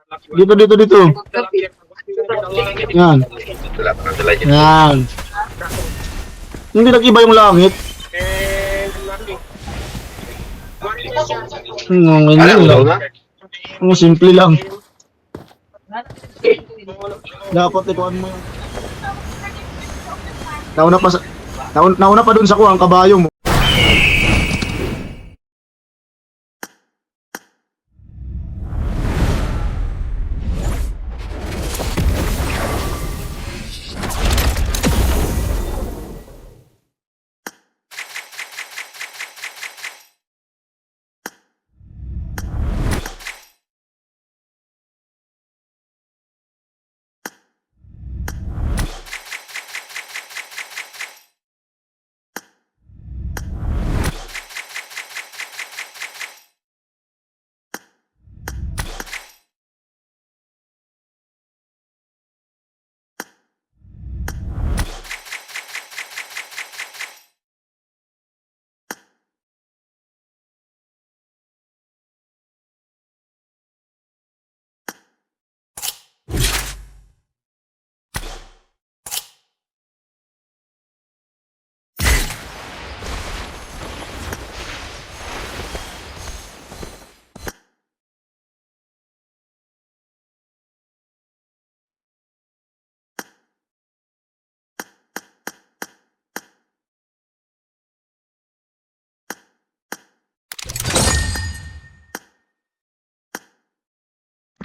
Dito, dito, dito. Yan. Yan. Hindi nag-iba yung langit. Ngayon lang. Ang simple lang. Dapat ikuan mo yung nauna pa sa nauna pa doon sa kuha ang kabayo mo.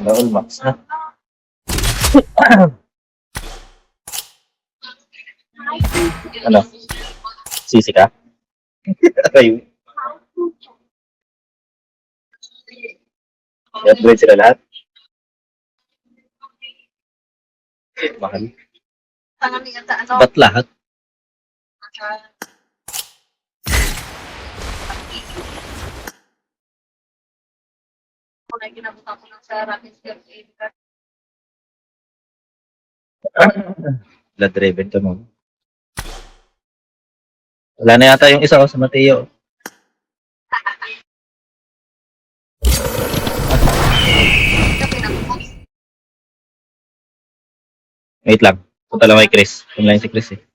All max na. Ano? Sisi ka? Ayun. I-upgrade sila lahat. Mahal. Ba't lahat? Blood driven to mo. Wala na yata yung isa ko sa Mateo. Wait lang. Punta lang kay Chris. Online si Chris eh.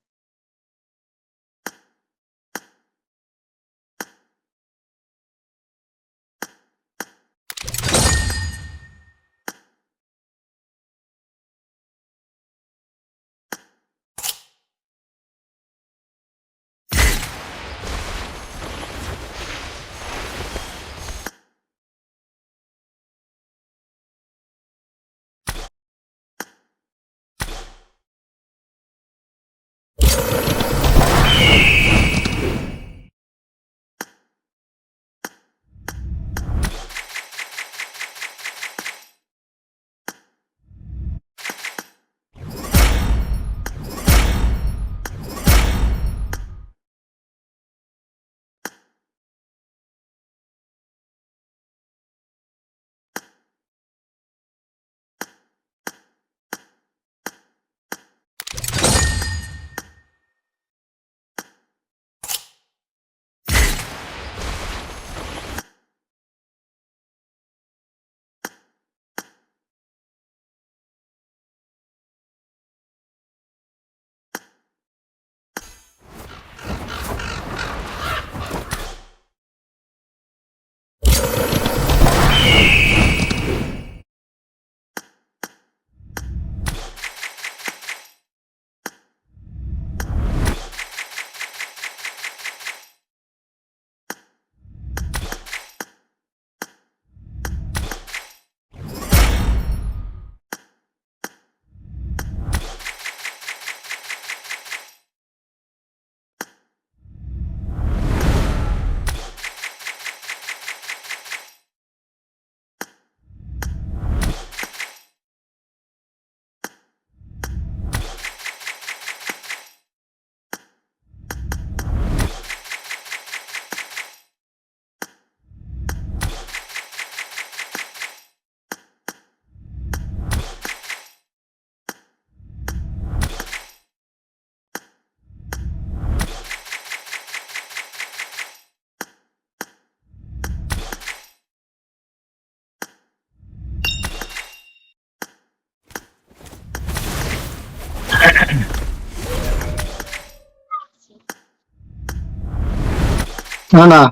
Ano na?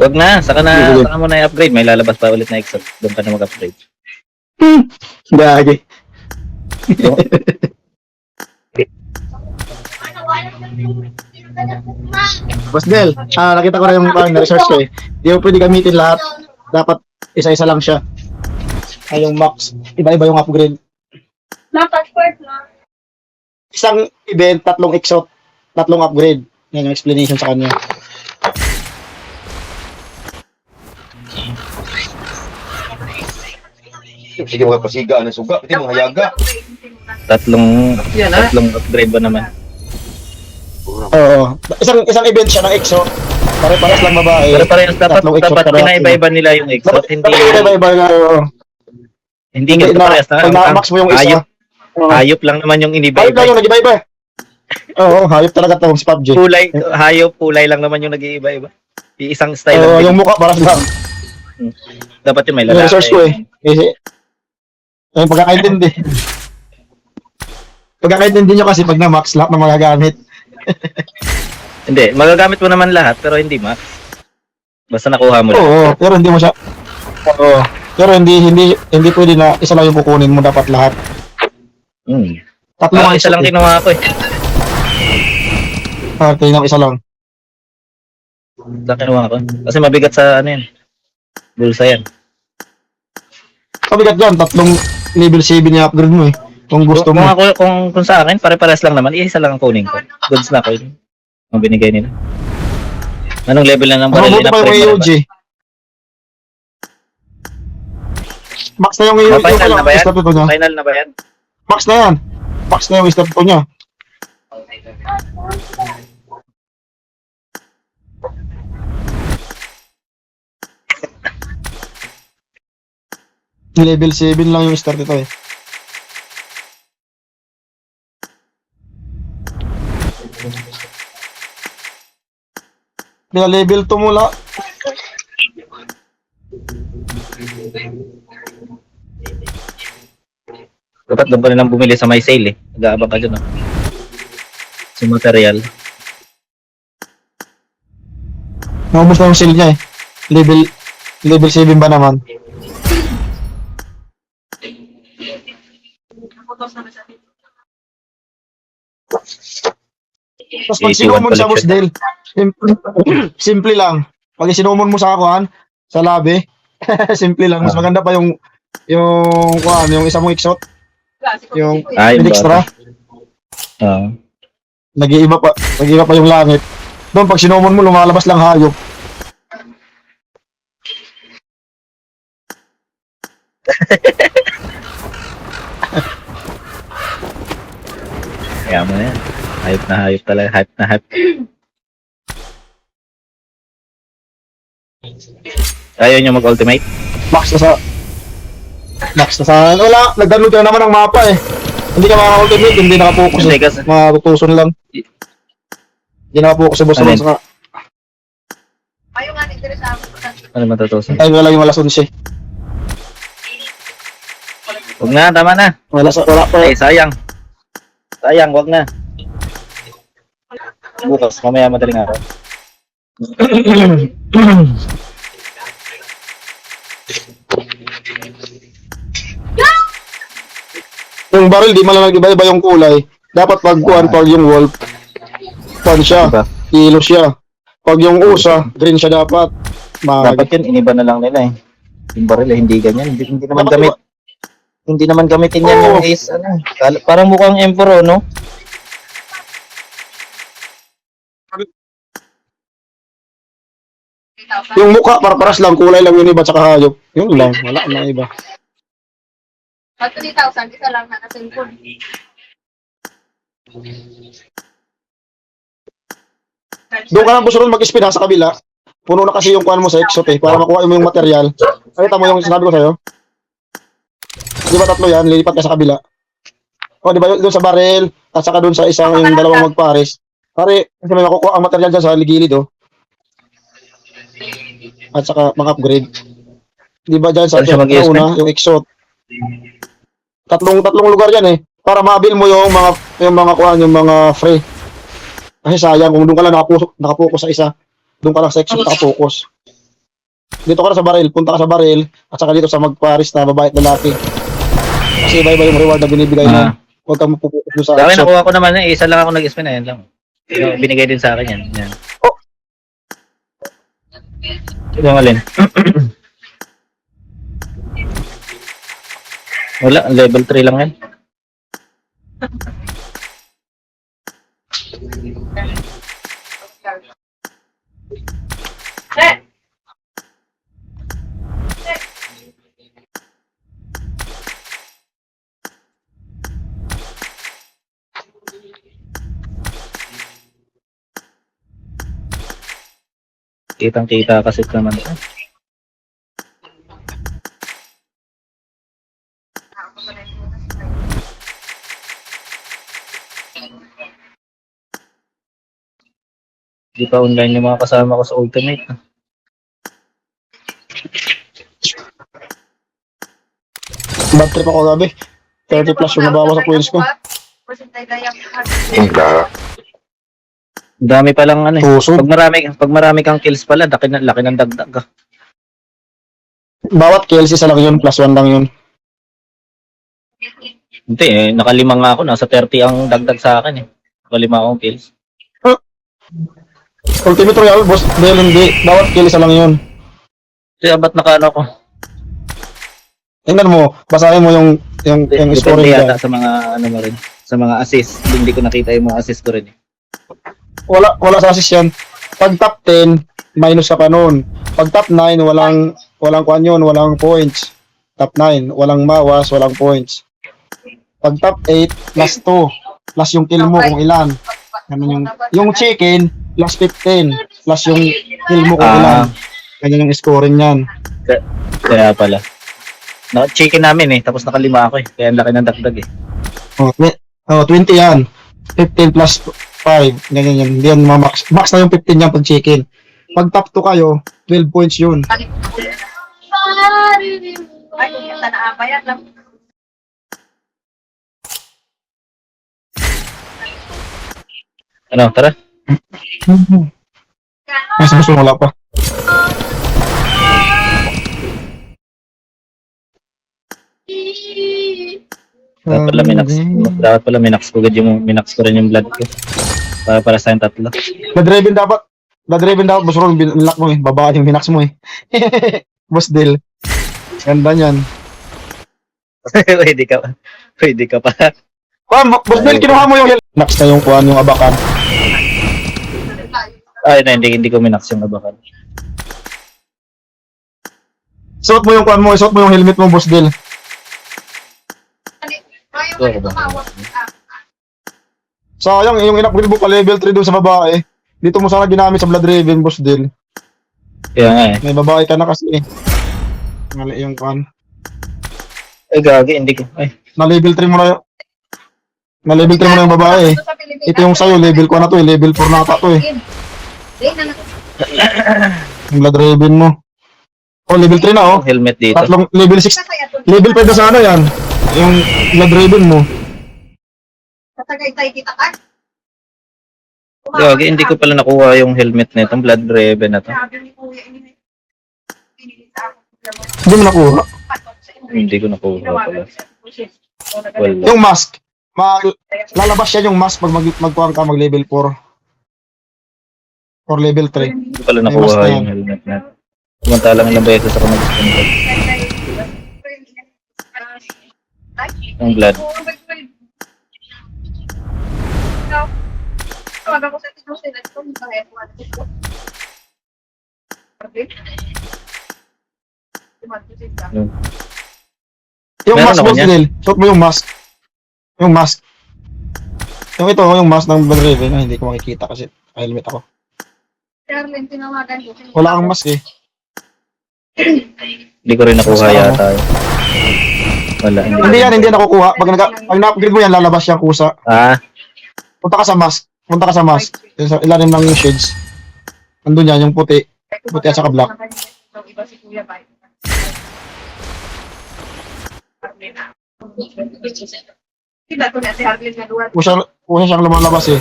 Wag na, Sige. saka mo na i-upgrade. May lalabas pa ulit na exhaust. Doon ka na mag-upgrade. Gagi. Boss Del, nakita ko na yung na-research ko eh. Di mo pwede gamitin lahat. Dapat isa-isa lang siya. Ay, yung max. Iba-iba yung upgrade. Isang event, 3 exot, 3 upgrade. Yan yung explanation sa kanya. Sige mga pasiga na suga, pati mga hayaga. Tatlong upgrade ba naman? Oo. Isang event siya ng exo. Pare-pares lang babae. Pero parehas dapat Tatlong exo para- pinaiba-iba nila yung exhaust. Dapat iba-iba na. Oo. Hindi ganito parehas na. Pag na-max mo yung isa. Hayop lang naman yung Hayop iniba-iba. lang yung nag-iba-iba. Oo, hayop talaga to si PUBG. Kulay lang naman yung nag-iiba-iba. Isang style Oo, lang. yung mukha paras lang. Dapat yung may Yung lalaki. research ko eh. Kasi, yung pagkakaintindi. Pagkakaintindi nyo kasi pag na-max, lahat na magagamit. Hindi, magagamit mo naman lahat pero hindi max. Basta nakuha mo lang. Oo, pero hindi mo siya. Oo. Pero hindi pwede na isa lang yung kukunin mo, dapat lahat. Tatlo Isa lang kinuha ko eh. Tingnan isa lang. Isa kinuha ko. Kasi mabigat sa ano yan. Bulsa yan. Kabigat yan, 3 level 7 yung upgrade mo eh. Kung gusto mo. Kung sa akin, pare-pares lang naman. Isa lang ang kunin ko. Goods na ko yun. Ang binigay nila. Anong level na ng baril? Mabuti pa yung AUG. Max na yung AUG. Final na ba yan? Step ito niya. Final na ba yan? Max na yan. Max na yung step ito niya. Level 7 lang yung start ito eh. Kaya level 2 mula. Dapat doon pa nilang bumili sa may sale eh. Nag-aabang ka dyan ah. Sa material. Naubos na yung sale niya eh. Level 7 ba naman? Tapos pag 81 sinumon sa boss collection. Del, simple lang. Pag sinumon mo sa akuan, sa labi, simple lang. Mas maganda pa yung yung isa mong exot, yung Yung extra. Nag-iiba pa yung langit. Doon pag sinumon mo, lumalabas lang hayop. Kaya mo na yan. Hayop talaga. Hype na hype. Ayaw nyo mag-ultimate? Max na sa wala, nag-download ka na naman ng mapa eh. Hindi ka makaka-ultimate, hindi nakapokus Hindi eh. kasi. Matutuson lang. Hindi nakapokus sa boss Alin? lang sa Ano matutusan? ay wala yung alas 11. Huwag na, tama na. Wala pa. Ay, sayang. Sayang, wag na. Bukas, mamaya madaling araw. Yung barrel di man lang nag-iba-iba yung kulay. Dapat pag pag yung wolf, pan siya, Diba? yellow siya. Pag yung usa, green siya dapat. Dapat yun, iniba na lang nila eh. Yung baril eh, hindi ganyan. Hindi naman gamit. Hindi naman gamitin yan yung ace. Ano, parang mukhang emperor, no? Yung mukha para-paras lang, kulay lang yun iba tsaka hayop. Yun lang, wala na iba. Pag 3,000, isa lang na cellphone. Doon ka lang po sunod mag-spin ha, sa kabila. Puno na kasi yung kuhan mo sa exot eh, para makuha mo yung material. Nakita mo yung sinabi ko sa'yo? Di ba 3 yan? Lilipat ka sa kabila. O, di ba doon sa barrel, at saka doon sa isang yung dalawang magpares. Pare, kasi may makukuha ang material dyan sa ligilid oh. At saka mag-upgrade. Di ba dyan sa Saan siya mag-i-spin? una, yung exot. Tatlong lugar yan eh. Para ma-avail mo yung mga kuhan, yung mga free. Kasi sayang, kung doon ka lang nakapokus sa isa, doon ka lang sa exit nakapokus. Dito ka na sa baril, punta ka sa baril, at saka dito sa magparis na babae at lalaki. Kasi iba-iba yung reward na binibigay Ah. nun. Huwag kang mapupokus doon sa Sa akin, exit. nakuha ko naman isa lang ako nag-spin na yan lang. Yung binigay din sa akin yan. Yan. Oh. Ito alin? Wala, level 3 lang yan. Kitang-kita kasi naman. Di pa online yung mga kasama ko sa Ultimate. Bad trip ako gabi. 30 plus yung nabawa sa points ko. Ang dami pa lang ano eh. Tusog. Pag marami kang kills pala, laki ng dagdag ka. Bawat kills isa lang yun, plus 1 lang yun. Hindi eh, nakalima nga ako. Nasa 30 ang dagdag sa akin eh. Nakalima akong kills. Ultimate Royale, boss, dahil hindi. Bawat kill isa lang yun. Kaya ba't nakaano ko? Tingnan mo, basahin mo yung Depende scoring yata dyan. sa mga ano mo rin. Sa mga assist. Hindi ko nakita yung mga assist ko rin eh. Wala sa assist yan. Pag top 10, minus ka pa nun. Pag top 9, walang kuan yun, walang points. Top 9, walang mawas, walang points. Pag top 8, plus 2. Plus yung kill mo kung ilan. Ganun yung chicken, plus 15. Plus yung kill mo kung ilan. Ganyan yung scoring yan. Kaya pala. Chicken namin eh. Tapos nakalima ako eh. Kaya ang laki ng dagdag eh. Oh, 20 yan. 15 plus 5. Ganyan yan. Hindi yan max. Max na yung 15 yan pag chicken. Pag top 2 kayo, 12 points yun. Ay, yung tanaabayat lang. Ano, tara. Mas gusto wala pa. Dapat pala minax ko rin yung blood ko. Para sa yung tatlo. Blood Raven dapat, boss Ron, binlock mo eh. Babae yung binax mo eh. Boss Del. Ganda niyan. Pwede ka pa. Boss Del, kinuha mo yung Nax na yung kuhan, yung abakan. Ay, na, hindi ko minax yung abakan. Suot mo yung kuhan mo, suot mo yung helmet mo, Boss Del. Sayang, yung in-upgrade mo pa level 3 doon sa babae. Dito mo sana ginamit sa Blood Raven, Boss Del. Kaya nga eh. May babae ka na kasi eh. Mali yung kuhan. Ay, gagi, hindi ko. Ay, Na level 3 mo na yung... Na level 3 mo na yung babae eh. Ito yung sa'yo, level ko na to eh. Level 4 na ata to eh. Yung Blood Raven mo. Oh, level 3 na oh. helmet dito. Tatlong level 6. Level 5 na sa ano yan. Yung Blood Raven mo. Tatagay-tay kita ka. Gagi, hindi ko pala nakuha yung helmet na itong Blood Raven na to. Sabi ni Kuya, pinili sa ako. Hindi mo nakuha. Hindi ko nakuha pala. Wala. Yung mask. Lalabas yan yung mask pag magkuhan ka mag level 4. Or level 3. Hindi ko pala May mas na nakuha yan. yung helmet na. Samantalang ilang beses ako nag-spin ko. Yung blood. Tawag ako sa tito sila ito, kahit one ito. Yung Meron mask ako mo, niyan. Sinil. Suot mo yung mask. Yung mask. Yung ito, yung mask ng Blood Raven. Ay, hindi ko makikita kasi helmet ako. Charlene, tinawagan ko. Wala kang mask eh. Hindi ko rin nakuha Mas yata. Wala. Hindi yan nakukuha. Pag na-upgrade mo yan, lalabas yung kusa. Ah, Punta ka sa mask. Sa ilalim ng shades. Andun yan, yung puti. Buti at saka black. Iba si Kuya Bay. Sila to na si Harlene na duwan. Kusa siyang lumalabas eh.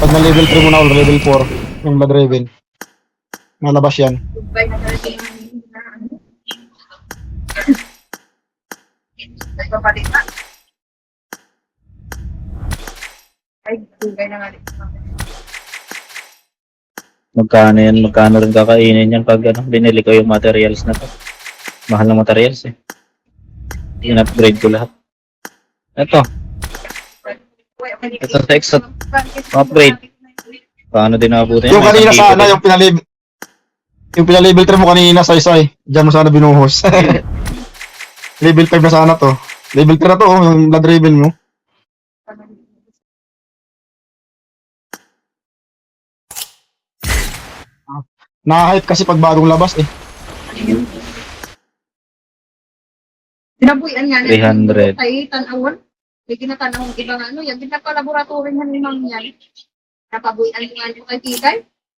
Pag na level 3 mo na or level 4, yung Blood Raven, malabas yan. Goodbye na talaga yung nagpapalit na. Ay, goodbye na nga rin. Magkano yan? Magkano rin kakainin yan pag ano, binili ko yung materials na to. Mahal ng materials eh. In-upgrade ko lahat. Ito, ito sa exot. Upgrade. Paano din nakabuti yan? Yung May kanina isang sana, giga yung pinalevel 3 mo kanina, Sai. Diyan mo sana binuhos. Level 5 na sana to. Level 3 na to, oh, yung Blood Raven mo. Nakahype kasi pag bagong labas eh. Sinabuyan nga 300. Ay, tanawon. May ginatanawang ibang ano, yung ginapalaboratory nga ni Mang yan. Napabuyan ko nga yung kay Kitay.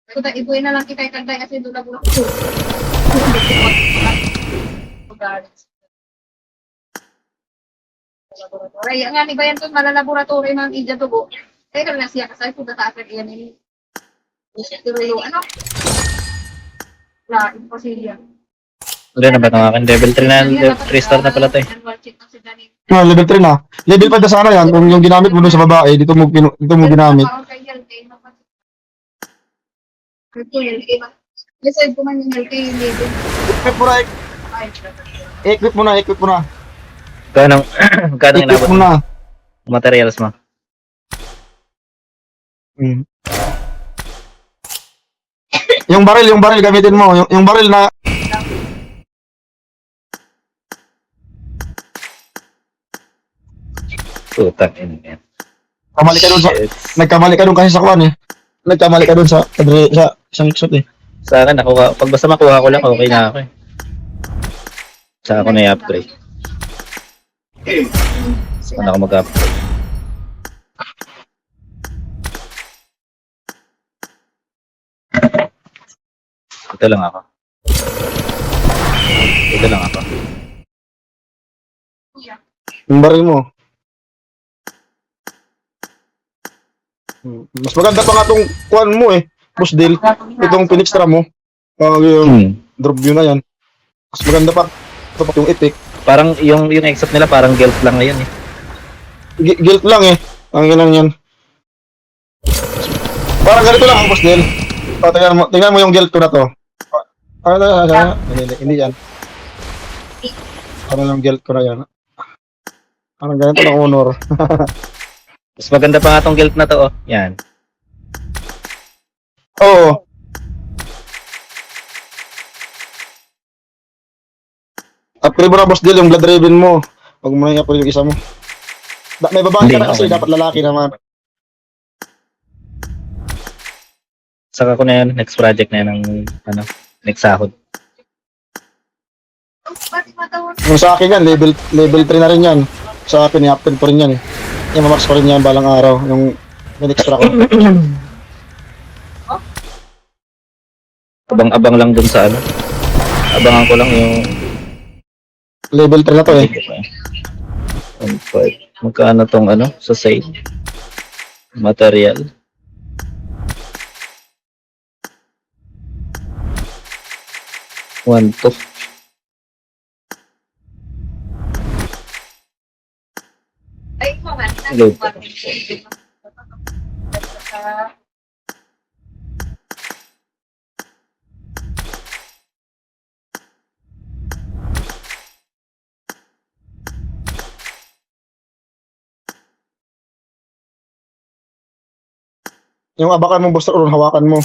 Kung tayo ibuin na lang Kitay kagday kasi doon laboratory. Laboratory. Yan nga ni Bayan to, malalaboratory ng India Dugo. Kaya kami na siya kasay, kung dataasag yan ni Pero ano? Wala, imposible yan. Wala na ba itong akin? Level 3 na, 3 star na pala to eh. Ah, level 3 na. Level 5 na sana yan. Yung ginamit mo dun sa babae, dito mo ginamit. Decide ko man yung LK yung label. Equip mo na, equip mo na, equip mo na. Magkano Equip inabot mo mo? na. Materials mo? Hmm. Yung baril gamitin mo. Yung baril na Putang ina yan. kamali ka dun sa Shit. nagkamali ka dun kasi sa kwan eh. Nagkamali ka dun sa isang exot eh. Sa akin, nakuha, pag basta makuha ko lang, okay na ako eh. Saka ako na i-upgrade. Saan ako mag-upgrade? Ito lang ako. Ito lang ako. Yung baril mo. Mas maganda pa nga tong kwan mo eh. Boss deal. Itong pinextra mo. Yung drop view na yan. Mas maganda pa. Ito pa yung epic. Parang yung exit nila parang guilt lang ngayon eh. Guilt lang eh. Ang ganun yan. Parang ganito lang ang boss deal. O, tingnan mo yung guilt ko na to. Hindi yan. Parang yung guilt ko na yan. Parang ganito lang honor. Mas maganda pa nga tong guilt na to oh. Yan. Oo. Upgrade mo na boss deal yung Blood Raven mo. Huwag mo na i-upgrade yung isa mo. May babae ka na kasi Hindi, okay. dapat lalaki naman. Saka ko na yan, next project na yan ng ano, next sahod. Yung sa akin yan, level 3 na rin yan. Sa akin, i-upgrade ko rin yan eh. I-max ko rin yan balang araw. Yung extra ko. Abang-abang lang dun sa ano. Abangan ko lang yung Level 3 na to eh. 1.5. Magkano tong ano sa sale? Material. One to. Ay, mga Load. Yung abakan mo, booster uron, hawakan mo.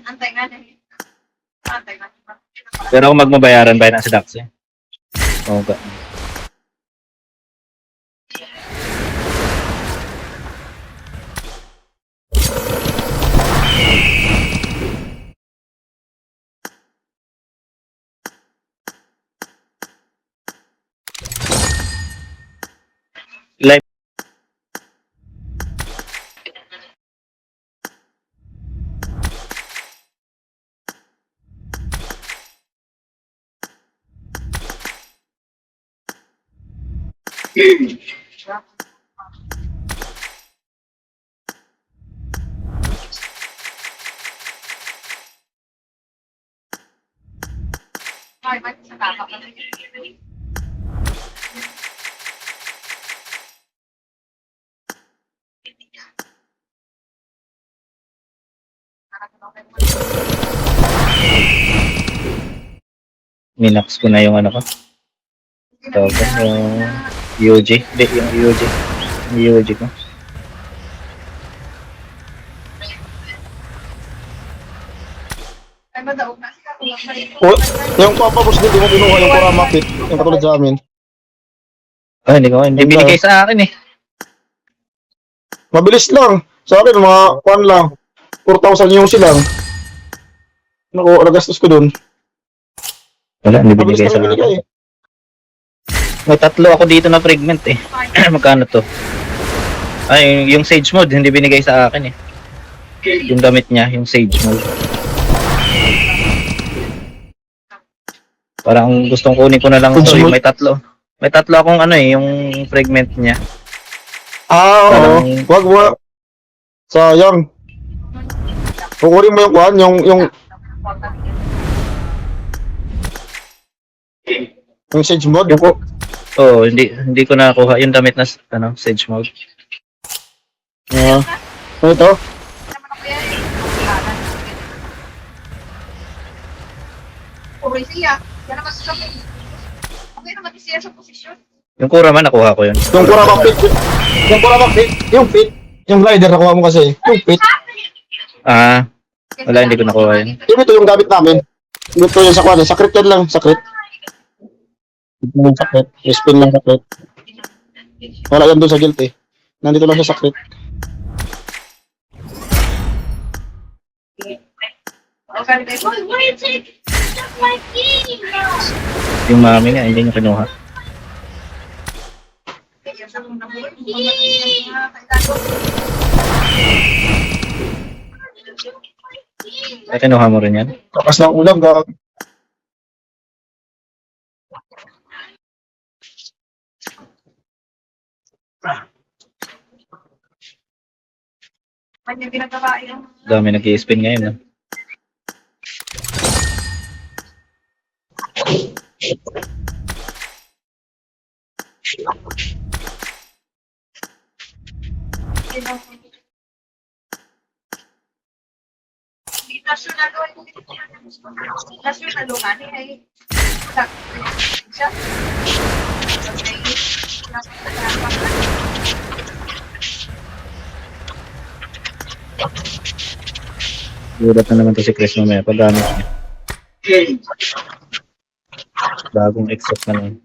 Antay nga na. Antay nga. Pero kung magmabayaran ba na si Dax eh? Oo ka. Live. Ay, ba't sa tapa ka? Minax ko na yung ano ko. Tawag ko, yung UG. Hindi, yung UG. Yung UG ko. Ay, madaog na siya. Kulang pa rin. Yung papabos din, di mo kinuha yung Kurama Pit. Yung katulad sa amin. Ah, hindi binigay sa akin eh. Mabilis lang. Sa akin, mga kwan lang. 4,000 yung silang. Naku, nagastos ko dun. Wala, hindi Mabilis binigay lang sa yung akin. binigay. May 3 ako dito na fragment eh. Magkano to? Ay, yung Sage Mode, hindi binigay sa akin eh. Yung damit niya, yung Sage Mode. Parang gustong kunin ko na lang Sage ito, Mode? may 3. May 3 akong ano eh, yung fragment niya. Ah, oo. Parang- Wag mo. Sayang. Kukunin mo yung kwan, yung Sage Mode. Yung hindi ko nakuha yung damit na ano, Sage Mode. Ah. Ano ito? Naman ako yan eh. Uy, siya. Yan naman siya. Okay naman siya sa posisyon. Yung Kura man nakuha ko yun. Yung Kurama Pit. Yung Kurama Pit. Yung Pit. Yung glider nakuha mo kasi. Yung Pit. Ah, wala, hindi ko nakuha yun. Yung ito yung gamit namin. Ito yung sa kwan. Sakrit yan lang. Sakrit. Ito yung sakrit. Yung spin lang sakrit. Wala yan doon sa guild eh. Nandito lang sa sakrit. Yung mami nga, hindi niya kinuha. Ay, kinuha mo rin yan? Kapas ng ulam. Gag. Kanya ginagawa yung Dami nag-i-spin ngayon. No? nasyonal o nasyonal o nga ay siya. Gulat na naman to si Chris mamaya paggamit niya. Bagong exhaust na lang.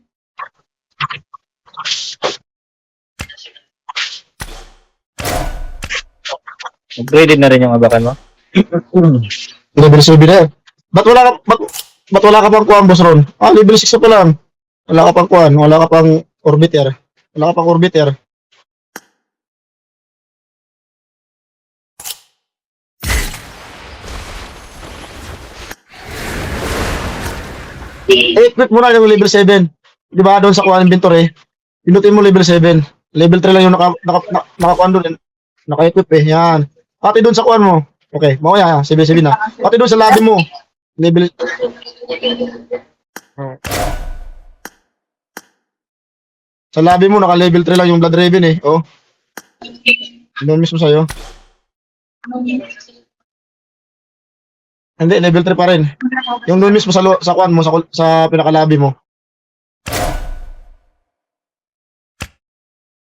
Upgraded na rin yung abakan mo? Level 7 na yan. Ba't wala ka pang kuhan, Boss Ron? Ah, level 6 na pa lang. Wala ka pang kuhan, wala ka pang orbiter. Wala ka pang orbiter. I-equip mo na yung level 7. Di ba doon sa kuhan inventory? Pinutin mo level 7. Level 3 lang yung nakakuhan doon. Naka-equip eh. Yan. Pati doon sa kuhan mo. Okay, mamaya, 7 na. Pati doon sa lobby mo. Level... Sa lobby mo, naka-level 3 lang yung Blood Raven eh. Oh. Doon mismo sa'yo. Hindi, level 3 pa rin. Yung doon mismo sa kuan mo, sa pinaka-lobby mo.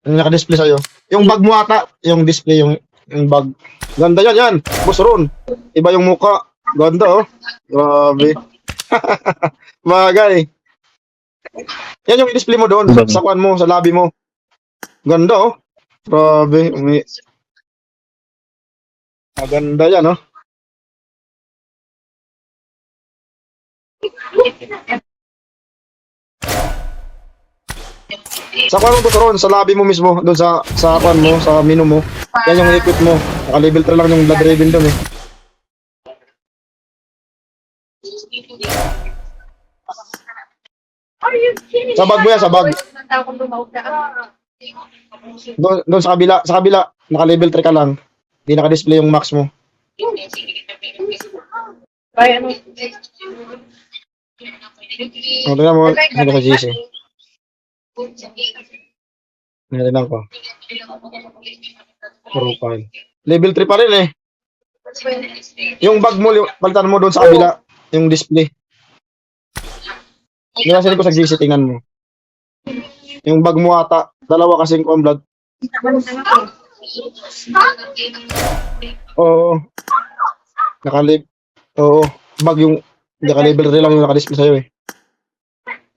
Yung naka-display sa'yo. Yung bag mo ata, yung display, yung bag. Ganda yan. Boss Ron. Iba yung muka. Ganda, oh. Grabe. Bagay. Yan yung i-display mo doon sa kwan mo, sa lobby mo. Ganda, oh. Grabe. Maganda yan, oh. Sa kwan mo, Boss Ron, sa lobby mo mismo, doon sa kwan mo, sa menu mo. Yan yung equip mo. Naka-level 3 lang yung Blood Raven doon, eh. Sa bag mo yan, sa bag. Doon sa kabila, naka-level 3 ka lang. Hindi naka-display yung max mo. Kaya ano? O, tingnan mo, hindi ka GC. Narinan ko. Profile. Level 3 pa rin, eh. Yung bag mo, palitan mo doon sa kabila, yung display. Nilasin ko sa GC, tingnan mo. Yung bag mo ata, dalawa kasing blood. Oo. Oo. Bag yung, naka-level 3 lang yung naka-display sa'yo, eh.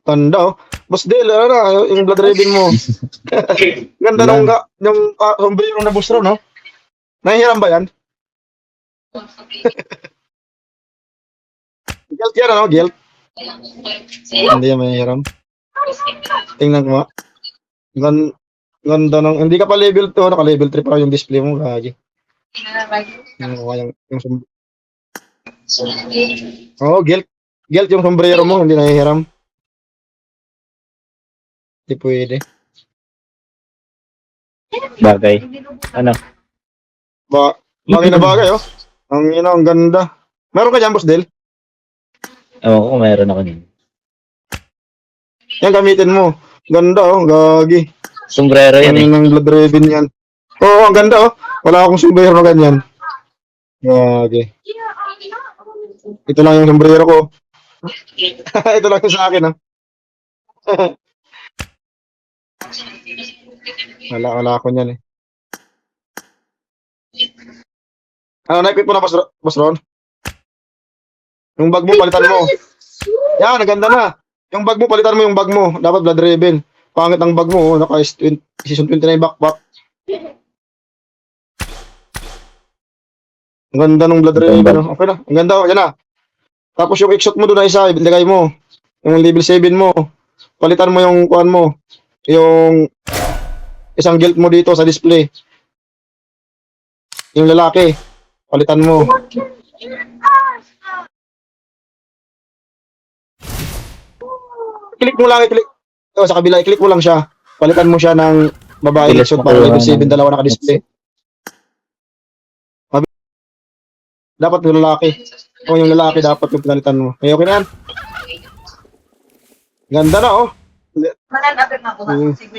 Tanda, oh. Boss Del, ano na, yung Blood Raven mo. Ganda nung yung sombrero na Boss Ron, no? Nahihiram ba yan? Guilt yan, ano? Guilt? Hindi yan mahihiram. Tingnan ko nga. Ganda ng, hindi ka pa level 2, naka-level 3 pa yung display mo, gagi. Oo, guilt. Guilt yung sombrero mo, hindi nahihiram. Hindi pwede. Bagay. Ano? Bagay na bagay, oh. Ang ganda. Meron ka dyan, Boss Del? Ewan ko kung meron ako din. Yan, gamitin mo. Ganda, oh. Gagi. Sombrero yan eh. Ang Blood Raven yan. Oo, ang ganda, oh. Wala akong sombrero na ganyan. Gagi. Ito lang yung sombrero ko. Ito lang yung sa akin, ah. Wala ako niyan, eh. Ano, naipit mo na, Boss Ron? Yung bag mo, palitan mo. Yan, naganda na. Yung bag mo, palitan mo yung bag mo. Dapat Blood Raven. Pangit ang bag mo, oh. Season 29 backpack. Ang ganda ng Blood Raven, oh. Okay na, ang ganda, oh. Yan na. Tapos yung X-shot mo doon na isa, ilagay mo. Yung level 7 mo. Palitan mo yung kuhan mo. Yung isang guild mo dito sa display. Yung lalaki. Palitan mo. Click mo lang, i-click. O, sa kabila, i-click mo lang siya. Palitan mo siya ng babae Bilis X-shot mo para kuha level 7, ng- dalawa naka-display. Dapat yung lalaki. O yung lalaki dapat yung pinalitan mo. Okay na yan. Ganda na, oh. Manan, apit na ko. Mm. Sige,